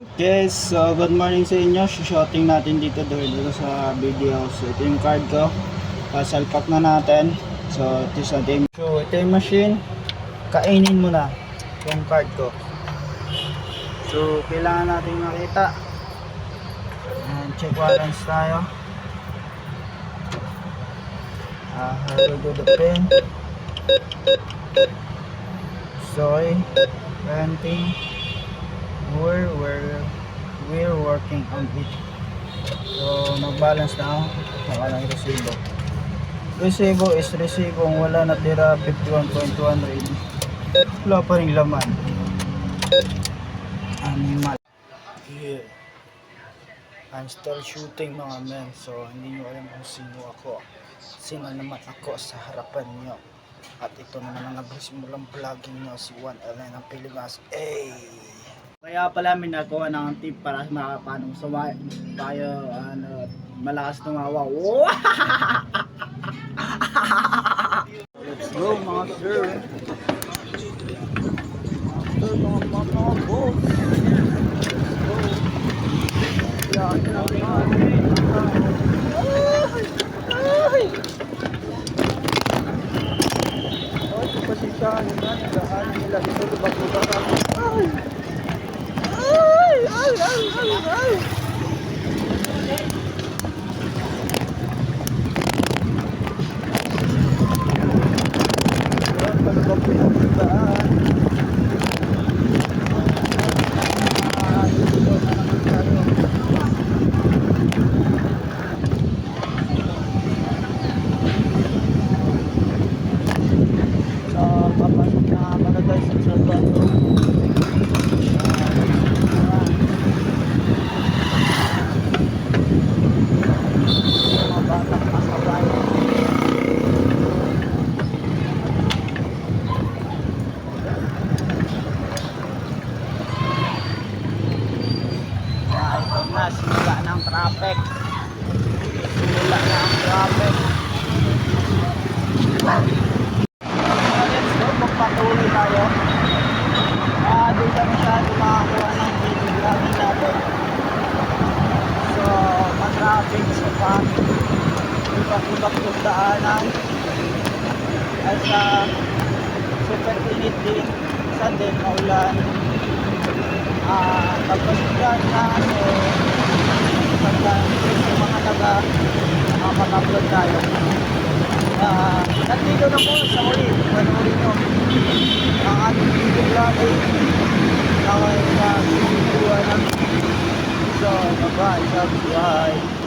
Guys, so good morning sa inyo. Shooting natin dito sa video. So ito yung card ko. Salpak na natin. So ito yung machine. Kainin mo na yung card ko. So kailangan natin makita. And check balance tayo. Here we go the pen. Soy, renting. We're working on it. So nag-balance na ako. Saka ng resibo. Resibo is resibo kung wala natira 51.200. Wala pa rin laman. Animal. Yeah. I'm still shooting mga men. So hindi nyo alam kung sino ako. Sino naman ako sa harapan nyo. At ito naman ang nagsimulang vlogging nyo, si Juan Ellen ng Pilipinas. Hey! Kaya pala may nagawa ng tip para paano tayo malakas tumawa. Let's go mga sir. Mga boss. Pasensyahan nila, nagahan nila dito lubak-lubakan. Ay! Papasok na malagay sa trabaho. Mga batang kasabay. Ito na, simula na ang traffic. Magpatuloy tayo. Di ka masyado makakuha ng video vlogging natin. So, matraffic sa ibang yung daanan. At sa super init din. Sa din, maulan. Pagpasigan na sa mga taga mag-upload tayo. Nandito na po sa huli. Panoorin nyo ang ating video vlogging sa video na. So, bye-bye. Subscribe.